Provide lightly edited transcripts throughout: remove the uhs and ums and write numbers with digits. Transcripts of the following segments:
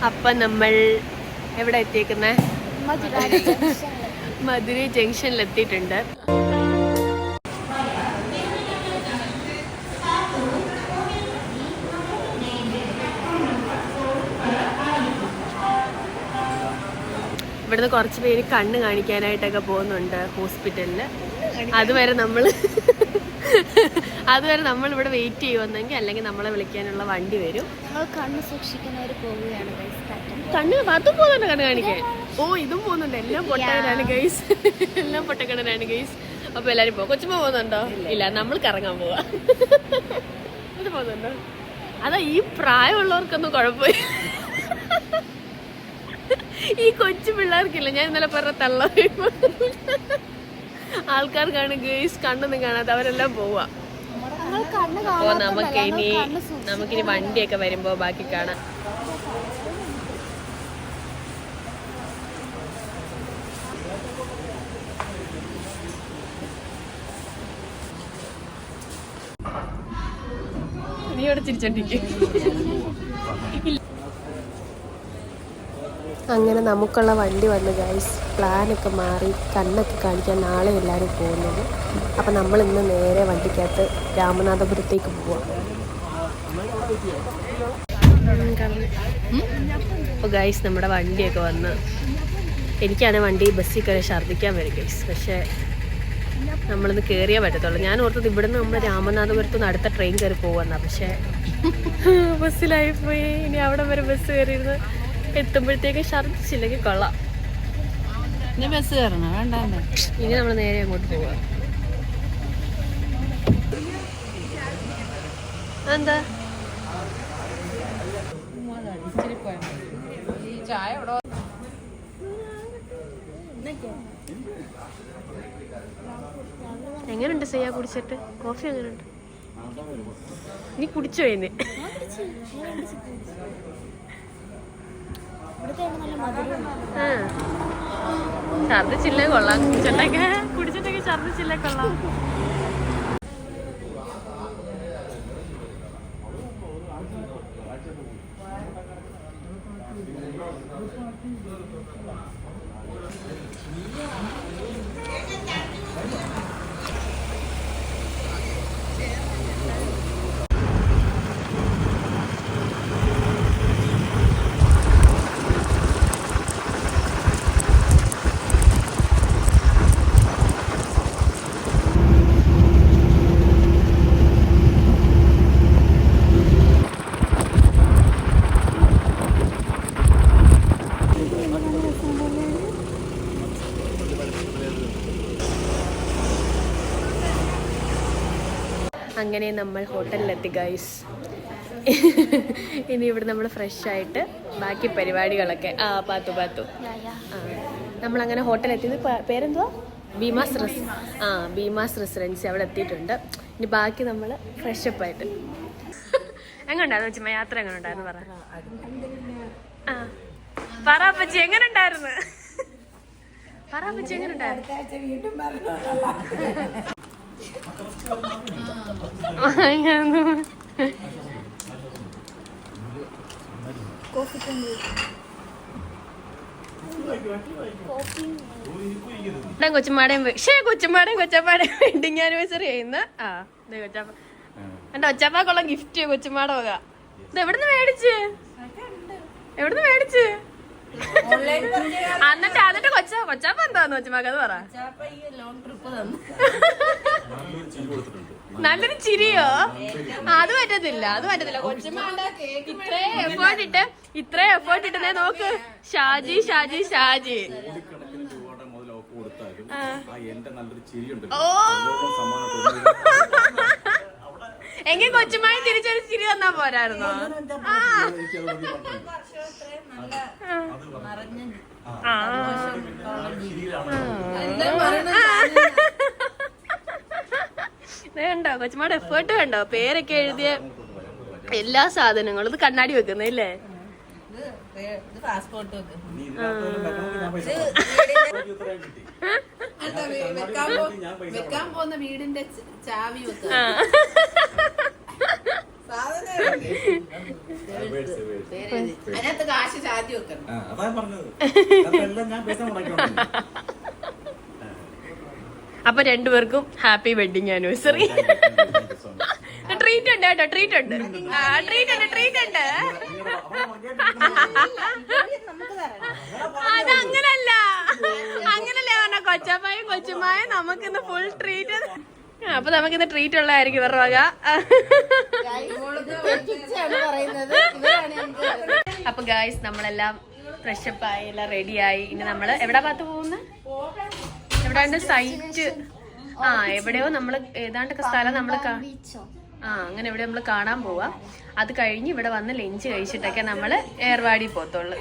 അപ്പം നമ്മൾ എവിടെ എത്തിയേക്കുന്നേ? മധുരൈ ജംഗ്ഷനിൽ എത്തിയിട്ടുണ്ട്. ഇവിടുന്ന് കുറച്ച് പേര് കണ്ണ് കാണിക്കാനായിട്ടൊക്കെ പോകുന്നുണ്ട് ഹോസ്പിറ്റലിൽ. അതുവരെ നമ്മൾ ഇവിടെ വെയിറ്റ് ചെയ്യുമെന്നെങ്കിൽ, അല്ലെങ്കിൽ നമ്മളെ വിളിക്കാനുള്ള വണ്ടി വരും. കണ്ണ് സൂക്ഷിക്കുന്നവർ പോവുകയാണ്. കണ്ണ് അതും പോകുന്നുണ്ട് കണ്ണ് കാണിക്കാൻ. ഓ ഇതും പോകുന്നുണ്ട്. എല്ലാം പൊട്ടകനാണ് ഗൈസ്. എല്ലാം പൊട്ടക്കടനാണ് ഗൈസ്. അപ്പൊ എല്ലാരും പോകും. കൊച്ചുമ്മ പോകുന്നുണ്ടോ? ഇല്ല, നമ്മൾ കറങ്ങാൻ പോവാ. ഇത് പോകുന്നുണ്ടോ? അതാ ഈ പ്രായമുള്ളവർക്കൊന്നും കുഴപ്പമില്ല. ഈ കൊച്ചു പിള്ളേർക്കില്ല. ഞാൻ ഇന്നലെ പറഞ്ഞ തള്ള ആൾക്കാർക്കാണ് ഗേസ് കണ്ണൊന്നും കാണാതെ, അവരെല്ലാം പോവാ. അപ്പൊ നമുക്കിനി വണ്ടിയൊക്കെ വരുമ്പോ ബാക്കി കാണാം. നീ ഇവിടെ തിരിച്ചോണ്ടിരിക്കും. അങ്ങനെ നമുക്കുള്ള വണ്ടി വന്നു ഗൈസ്. പ്ലാനൊക്കെ മാറി, കണ്ണൊക്കെ കാണിക്കാൻ നാളെ എല്ലാവരും പോകുന്നത്. അപ്പം നമ്മൾ ഇന്ന് നേരെ വണ്ടിക്കകത്ത് രാമനാഥപുരത്തേക്ക് പോവാം. അപ്പോൾ ഗൈസ് നമ്മുടെ വണ്ടിയൊക്കെ വന്ന്, എനിക്കാണ് വണ്ടി ബസ്സിൽ കയറി ഛർദ്ദിക്കാൻ വരും ഗൈസ്. പക്ഷേ നമ്മളിന്ന് കയറിയേ പറ്റത്തുള്ളൂ. ഞാൻ ഓർത്തത് ഇവിടുന്ന് നമ്മൾ രാമനാഥപുരത്ത് നിന്ന് അടുത്ത ട്രെയിൻ കയറി പോകുമെന്നാണ്. പക്ഷേ ബസ്സിലായിപ്പോയി. ഇനി അവിടെ വരെ ബസ് കയറിയിരുന്ന് എത്തുമ്പോഴത്തേക്ക് ഛർദ്ദിച്ചില്ലെങ്കിൽ കൊള്ളാം. ഇനി ബസ് കയറണം വേണ്ട. ഇനി നമ്മൾ നേരെ അങ്ങോട്ട് പോവാ. എന്താ എങ്ങനെയുണ്ട് ചെയ്യാ കുടിച്ചിട്ട്? കോഫി എങ്ങനെയുണ്ട്? നീ കുടിച്ചോ? ഇന്ന് ഛർദ്ദിച്ചില്ലേ കൊള്ളാം. കുടിച്ചിട്ടൊക്കെ ഛർദ്ദിച്ചില്ലേ കൊള്ളാം. അങ്ങനെ നമ്മൾ ഹോട്ടലിലെത്തി ഗൈസ്. ഇനി ഇവിടെ നമ്മൾ ഫ്രഷ് ആയിട്ട് ബാക്കി പരിപാടികളൊക്കെ പാത്തു നമ്മളങ്ങനെ ഹോട്ടലെത്തിയത്. പേരെന്തുവാ? ഭീമാസ് റെസിഡൻസി. അവിടെ എത്തിയിട്ടുണ്ട്. ഇനി ബാക്കി നമ്മൾ ഫ്രഷപ്പ് ആയിട്ട്. എങ്ങനെയുണ്ടായിരുന്നു ചുമ്മാ യാത്ര? എങ്ങനെ ഉണ്ടായിരുന്നു പറ അപ്പച്ചി. എങ്ങനെ ഉണ്ടായിരുന്നു? പറ അപ്പച്ചി, എങ്ങനെ ഉണ്ടായിരുന്നു? കൊച്ചുമാടേയും കൊച്ചപ്പാടേയും വെഡിങ് ആനിവേഴ്സറി ചെയ്യുന്ന എന്റെ ഒച്ചപ്പാക്കുള്ള ഗിഫ്റ്റ് കൊച്ചുമാട വക. ഇത് എവിടുന്ന് മേടിച്ച്? എന്നിട്ട് കൊച്ചാപ്പ എന്താന്ന് കൊച്ചുമാക്ക് അത് പറ. നല്ലൊരു ചിരിയോ? അത് പറ്റത്തില്ല. കൊച്ചുമാണ്ട ഇത്രയും എഫേർട്ട് ഇട്ടേ നോക്ക്. ഷാജി എങ്കിൽ കൊച്ചുമായി തിരിച്ചൊരു ചിരി തന്നാ പോരായിരുന്നോ? വേണ്ടോ കൊച്ചുമാടെ എഫേർട്ട് കണ്ടോ? പേരൊക്കെ എഴുതിയ എല്ലാ സാധനങ്ങളും. ഇത് കണ്ണാടി വെക്കുന്നില്ലേ? വെക്കാൻ പോകുന്ന വീടിന്റെ ചാവി അതിനകത്ത് കാശ് ചാർജ് വെക്കണം. അതാ പറഞ്ഞത്. എല്ലാം ഞാൻ പൈസ മുടക്കണം. അപ്പൊ രണ്ടുപേർക്കും ഹാപ്പി വെഡിങ് ആനിവേഴ്സറി. ട്രീറ്റ് ഉണ്ട് കേട്ടോ, ട്രീറ്റ് ഉണ്ട്, ട്രീറ്റ് ഉണ്ട്, ട്രീറ്റ് ഉണ്ട്. അതങ്ങനല്ല, അങ്ങനല്ലേ പറഞ്ഞ കൊച്ചപ്പായും കൊച്ചുമായും നമുക്കിന്ന് ഫുൾ ട്രീറ്റ്. അപ്പൊ നമുക്കിന്ന് ട്രീറ്റ് ഉള്ളതായിരിക്കും ഇവരുടെ വക. അപ്പൊ ഗായ്സ് നമ്മളെല്ലാം ഫ്രഷപ്പ് ആയി, എല്ലാം റെഡിയായി. ഇനി നമ്മള് എവിടെ ഭാഗത്ത് പോകുന്നത്? എവിടെയാണ് സൈറ്റ്? എവിടെയോ നമ്മള് ഏതാണ്ടൊക്കെ സ്ഥലം നമ്മള് അങ്ങനെ എവിടെ നമ്മള് കാണാൻ പോവാ. അത് കഴിഞ്ഞ് ഇവിടെ വന്ന് ലഞ്ച് കഴിച്ചിട്ടൊക്കെ നമ്മള് ഏർവാടി പോത്തുള്ളു.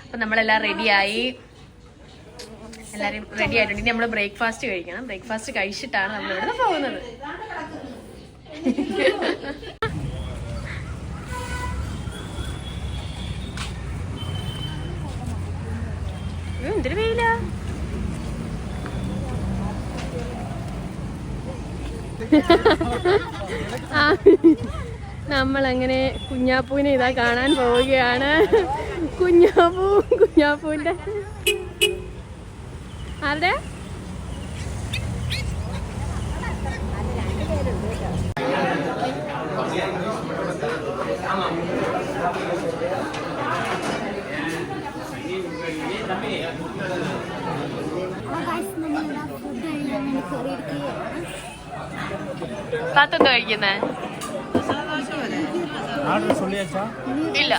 അപ്പൊ നമ്മളെല്ലാം റെഡിയായി, എല്ലാരും റെഡി ആയിട്ടുണ്ട്. ഇനി നമ്മള് ബ്രേക്ക്ഫാസ്റ്റ് കഴിക്കണം. ബ്രേക്ക്ഫാസ്റ്റ് കഴിച്ചിട്ടാണ് നമ്മൾ ഇവിടെ പോകുന്നത്. എന്തൊരു വെയില. നമ്മളങ്ങനെ കുഞ്ഞാപ്പൂവിനെ ഇതാ കാണാൻ പോവുകയാണ്. കുഞ്ഞാപ്പൂവിന്റെ ആരുടെ? പാത്തെന്തോ കഴിക്കുന്നേ? ഇല്ല.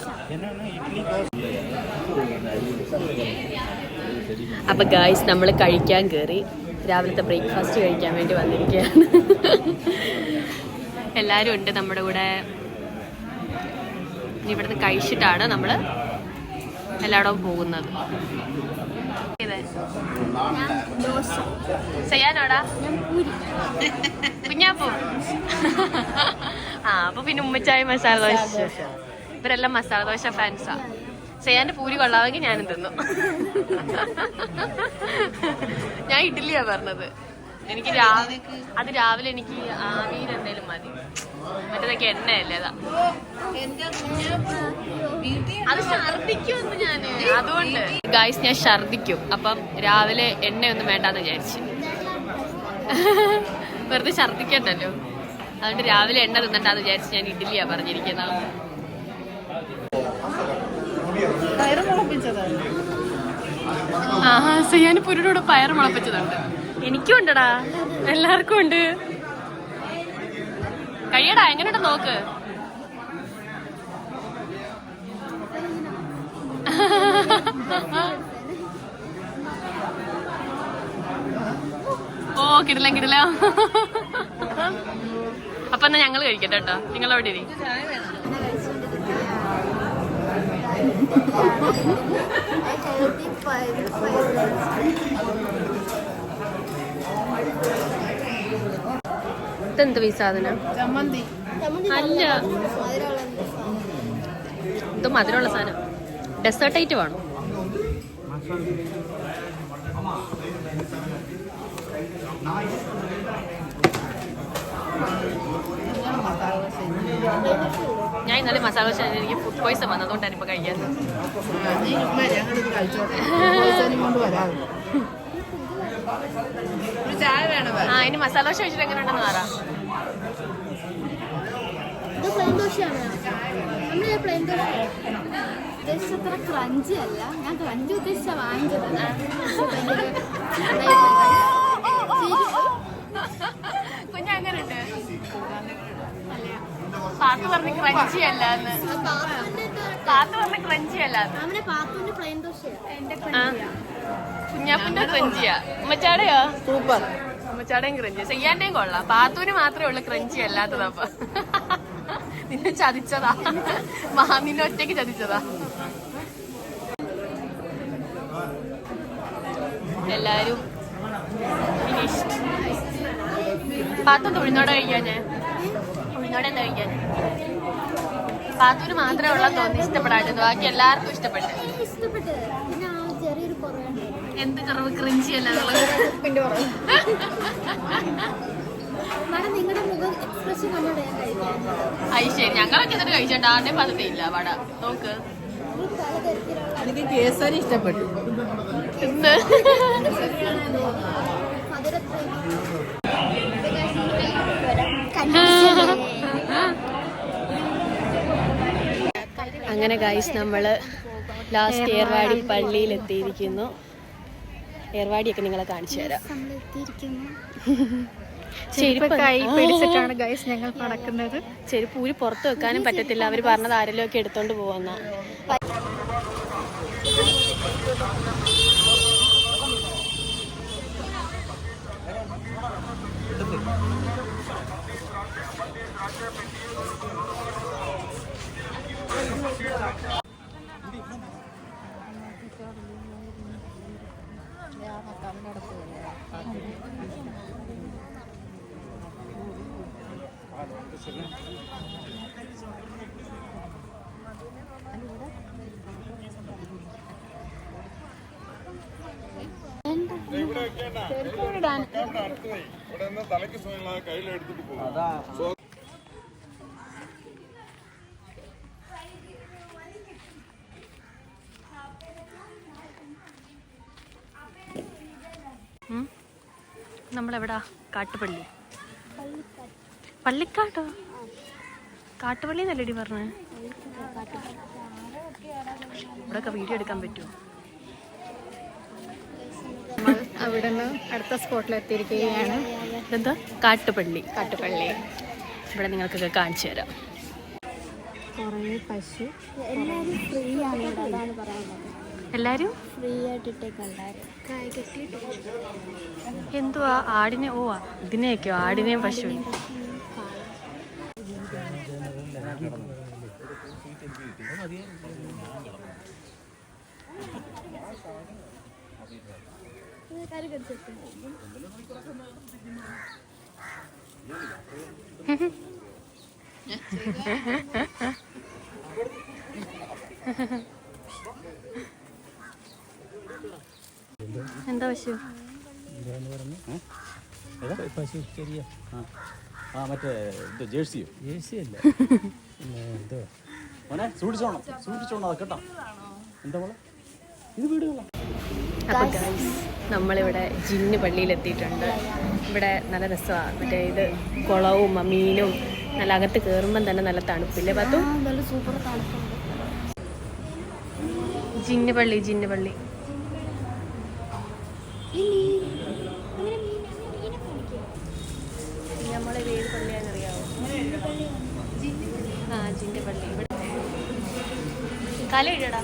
അപ്പൊ ഗായ്സ് നമ്മള് കഴിക്കാൻ കയറി. രാവിലത്തെ ബ്രേക്ക്ഫാസ്റ്റ് കഴിക്കാൻ വേണ്ടി വന്നിരിക്കുകയാണ്. എല്ലാരും ഉണ്ട് നമ്മുടെ കൂടെ. ഇവിടുന്ന് കഴിച്ചിട്ടാണ് നമ്മള് എല്ലായിടവും പോകുന്നത്. ചെയ്യാനോടാ കുഞ്ഞാപ്പൂ? അപ്പൊ പിന്നെ ഉമ്മച്ചായ മസാല ദോശ. ഇവരെല്ലാം മസാല ദോശ ഫാൻസാ. ചെയ്യാന്റെ പൂരി കൊള്ളാമെങ്കിൽ ഞാനും തിന്നു. ഞാൻ ഇഡ്ഡലിയാ പറഞ്ഞത്. എനിക്ക് അത് രാവിലെ എനിക്ക് ആവിയിൽ എന്തേലും മതി. മറ്റേതൊക്കെ എണ്ണയല്ലേ അതാ. അത് ഛർദിക്കുമെന്ന് ഞാന്, അതുകൊണ്ട് ഗായ്സ് ഞാൻ ഛർദിക്കും. അപ്പം രാവിലെ എണ്ണയൊന്നും വേണ്ടാന്ന് വിചാരിച്ചു. വെറുതെ ഛർദിക്കണ്ടല്ലോ, അതുകൊണ്ട് രാവിലെ എണ്ണ തിന്നണ്ടാന്ന് വിചാരിച്ച് ഞാൻ ഇഡ്ഡലിയാ പറഞ്ഞിരിക്കുന്നത്. ഞാൻ പുരുടോട് പയറ് മുളപ്പിച്ചതുണ്ട്. എനിക്കും ഉണ്ടടാ, എല്ലാവർക്കും ഉണ്ട്. കഴിയടാ, എങ്ങനെയുണ്ട് നോക്ക്. ഓ കിടില. അപ്പൊ എന്നാ ഞങ്ങൾ കഴിക്കട്ടെ കേട്ടോ, നിങ്ങളവിടെ ഇരി. ഇതെന്ത് ഈ സാധനം? അല്ല, ഇത് മധുരമുള്ള സാധനം. ഡെസേർട്ട് ഐറ്റം ആണോ? ഞാൻ ഇന്നലെ മസാല ദോശ, എനിക്ക് ഫുഡ് പോയ്സൺ വന്നു, അതുകൊണ്ടാണ് ഇപ്പൊ കഴിക്കാൻ. ഇനി മസാല ദോശ കഴിച്ചിട്ട് എങ്ങനെ ഉണ്ടെന്ന് പറ. ഉദ്ദേശിച്ചത്ര ക്രഞ്ചി അല്ല, ഞാൻ ക്രഞ്ചി ഉദ്ദേശിച്ച വാങ്ങിച്ചത്. കുഞ്ഞങ്ങനുണ്ട് പാത്തു പറഞ്ഞ ക്രഞ്ചി അല്ലാന്ന്. പാത്തു പറഞ്ഞ ക്രഞ്ചി അല്ലാന്ന്. കുഞ്ഞാപ്പിന്റെ ക്രഞ്ചിയാ. ഉമ്മച്ചാടയോ? സൂപ്പർ. ഉമ്മച്ചാടേയും ക്രഞ്ചി, ചെയ്യാന്റെയും കൊള്ളാം. പാത്തുവിന് മാത്രമേ ഉള്ളു ക്രഞ്ചി അല്ലാത്തതപ്പ. നിന്നെ ചതിച്ചതാ, നിന്നെ ഒറ്റയ്ക്ക് ചതിച്ചതാ. എല്ലാരും ഫിനിഷ്ഡ്. പാത്തു ഉഴുന്നോടെ കഴിക്കാൻ, ഉഴുന്നോടെ എന്താ കഴിക്കാൻ? പാത്തൂര് മാത്രമേ ഉള്ള തോന്നി ഇഷ്ടപ്പെടാണ്ട്, ബാക്കി എല്ലാവർക്കും ഇഷ്ടപ്പെട്ടു. എന്ത് കുറവ്? ക്രിഞ്ചി അല്ല. മാഡം നിങ്ങളുടെ മുഖം എക്സ്പ്രഷൻ കണ്ടോടെ ഞാൻ കഴിക്കുന്നത്. അത് ശരി, ഞങ്ങളൊക്കെ എന്നിട്ട് കഴിച്ചിട്ട് ആരുടെയും പദ്ധതിയില്ല വട. നോക്ക്, പലതരത്തിലുള്ള എനിക്ക് കേസരി ഇഷ്ടപ്പെട്ടു. ഇന്ന് അങ്ങനെ ഗൈസ് നമ്മള് ലാസ്റ്റ് ഏർവാടി പള്ളിയിൽ എത്തിയിരിക്കുന്നു. ഏർവാടിയൊക്കെ നിങ്ങളെ കാണിച്ചു തരാം. ചെരുപ്പ് കൈ പിടിച്ചിട്ടാണ് ഗൈസ് ഞങ്ങൾ നടക്കുന്നത്. ചെരുപ്പ് ഊരി പുറത്ത് വെക്കാനും പറ്റത്തില്ല. അവർ പറഞ്ഞത് ആരെങ്കിലും ഒക്കെ എടുത്തോണ്ട് പോകുന്ന. നമ്മളെവിടാ? കാട്ടുപള്ളി. പള്ളിക്കാട്ടോ? കാട്ടുപള്ളി എന്നല്ലടി പറഞ്ഞേ. ഇവിടെയൊക്കെ വീഡിയോ എടുക്കാൻ പറ്റുമോ? അവിടെ നിന്ന് അടുത്ത സ്പോട്ടിൽ എത്തിയിരിക്കുകയാണ്. ഇതെന്താ? കാട്ടുപള്ളി. കാട്ടുപള്ളി. ഇവിടെ നിങ്ങൾക്കൊക്കെ കാണിച്ചു തരാം. കുറേ പശു. എല്ലാവരും ഫ്രീ ആണ് ഇവിടെ, അതാണ് പറയുന്നത്. എല്ലാരും ഫ്രീ ആയിട്ടിട്ടേക്കുണ്ടായിരുന്നു. കായ കെട്ടിയിട്ട് എന്തുവാ? ആടിനെ? ഓ, ഇതിനെയൊക്കെയോ? ആടിനെയും പശുവിനെയും. കറി കടിച്ചിട്ടുണ്ട്. എന്താ പശു? പശു ചെറിയ മറ്റേ ജേഴ്സിയോ? ജേഴ്സി അല്ല, മോനെ സൂക്ഷിച്ചോണം അത് കേട്ടോ. എന്താ മോളെ ഇത് വീടുകളാ. അപ്പോൾ ഗൈസ് നമ്മളിവിടെ ജിന്ന് പള്ളിയിലെത്തിയിട്ടുണ്ട്. ഇവിടെ നല്ല രസമാണ്. മറ്റേ ഇത് കുളവും മീനും നല്ല അകത്ത് കയറുമ്പം തന്നെ നല്ല തണുപ്പില്ലേ പത്തു? നല്ല സൂപ്പർ തണുപ്പുണ്ട്. ജിന്ന് പള്ളി, ജിന്ന് പള്ളി. നമ്മളെ ഏത് പള്ളിയാണെന്നറിയാവോ? ആ, ജിന്ന് പള്ളി. ഇവിടെ കലയിടടാ.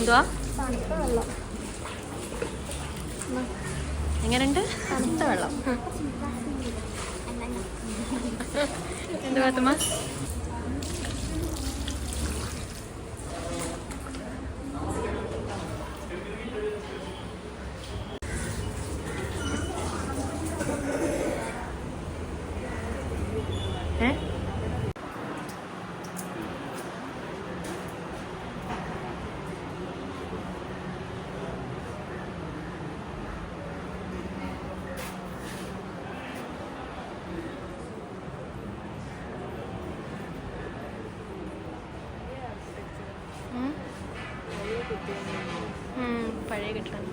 എന്തുവാ? തണുത്ത വെള്ളം. എങ്ങനെയുണ്ട്? തണുത്ത വെള്ളം. എന്തുവാ തുമ്മ? പഴയ കെട്ടിടം.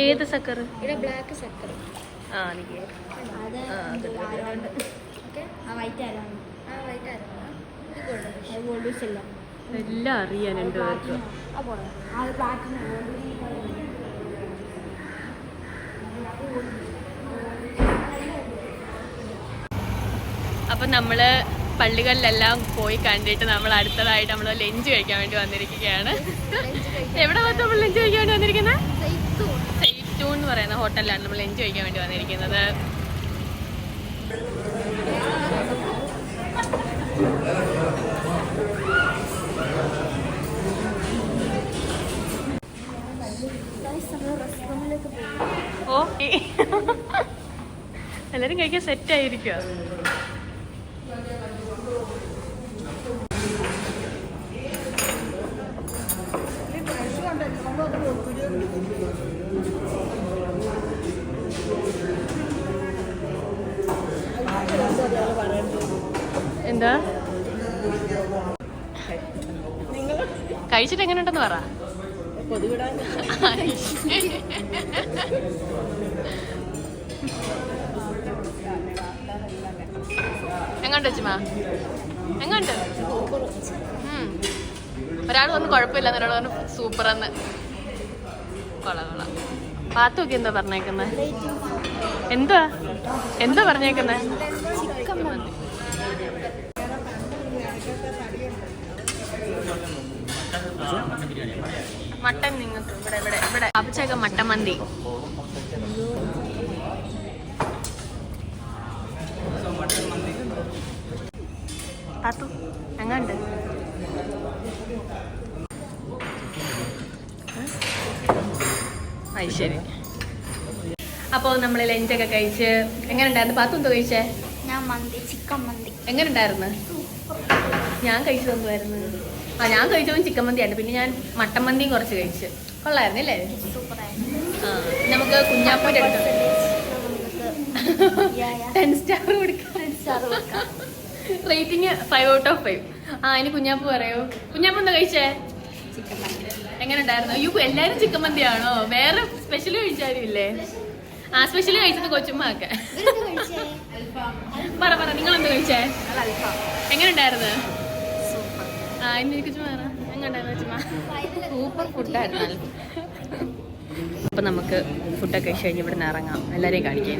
ഏത് സക്കർ? ഇവിടെ ബ്ലാക്ക് ചക്കര. ആ, എനിക്ക് എല്ലാം അറിയാനുണ്ട്. അപ്പം നമ്മൾ പള്ളികളിലെല്ലാം പോയി കണ്ടിട്ട് നമ്മൾ അടുത്തതായിട്ട് നമ്മൾ ലഞ്ച് കഴിക്കാൻ വേണ്ടി വന്നിരിക്കുകയാണ്. എവിടെ വന്ന് നമ്മൾ ലഞ്ച് കഴിക്കാൻ വേണ്ടി വന്നിരിക്കുന്നത്? സെയ്റ്റൂൺ എന്ന് പറയുന്ന ഹോട്ടലിലാണ് നമ്മൾ ലഞ്ച് കഴിക്കാൻ വേണ്ടി വന്നിരിക്കുന്നത്. റെസ്റ്റോറൻറ്റിലേക്ക് പോകും. ഓ എല്ലാരും കഴിക്കാൻ സെറ്റ് ആയിരിക്കുക. എന്താ കഴിച്ചിട്ട് എങ്ങനെയുണ്ടെന്ന് പറ. എങ്ങോട്ട് വെച്ചുമാ എങ്ങോട്ട്? ഒരാൾ വന്ന് കുഴപ്പമില്ല, ഒരാൾ വന്ന് സൂപ്പറെന്ന്. കൊള്ളാം. പാത്തുമൊക്കെ എന്താ പറഞ്ഞേക്കുന്നത്? എന്താ പറഞ്ഞേക്കുന്നത്? മട്ടൻ നിങ്ങൾക്ക് ഇവിടെ അപ്പച്ചൊക്കെ മട്ടൻ മന്തി. പാത്തു എങ്ങാണ്ട്? അത് ശരി. അപ്പോൾ നമ്മൾ ലഞ്ചൊക്കെ കഴിച്ച് എങ്ങനെ ഉണ്ടായിരുന്നു? പാത്തു എന്തോ കഴിച്ചേ? ഞാൻ മന്തി, ചിക്കൻ മന്തി. എങ്ങനെ ഉണ്ടായിരുന്നു? ഞാൻ കഴിച്ചതൊന്നുമായിരുന്നു. ഞാൻ കഴിച്ചതും ചിക്കൻ മന്തിയായിരുന്നു. പിന്നെ ഞാൻ മട്ടൻ മന്തിയും കുറച്ച് കഴിച്ച്. കൊള്ളായിരുന്നു അല്ലേ? സൂപ്പറായിരുന്നു. നമുക്ക് കുഞ്ഞാപ്പൂൻ്റെ എടുക്കാം. 10 സ്റ്റാർ കൊടുക്കാം. Rating 5 out of 5. ഇനി കുഞ്ഞാപ്പൂ പറയൂ. കുഞ്ഞാപ്പൂ എന്താ കഴിച്ചേ? ചിക്കൻ മന്തി. എങ്ങനെ ഉണ്ടായിരുന്നു? അയ്യോ എല്ലാരും ചിക്കൻ മന്തിയാണോ? വേറെ സ്പെഷ്യൽ കഴിച്ചാലും ഇല്ലേ? സ്പെഷ്യൽ കഴിച്ചത് കൊച്ചുമ്മൊക്കെ. പറ നിങ്ങൾ എന്താ കഴിച്ചേ? എങ്ങനെ ഉണ്ടായിരുന്നു? സൂപ്പർ ഫുഡായിരുന്നു. അപ്പൊ നമുക്ക് ഫുഡൊക്കെ കഴിച്ച് കഴിഞ്ഞ് ഇവിടെ നിന്ന് ഇറങ്ങാം, എല്ലാരെയും കാണിക്കാൻ.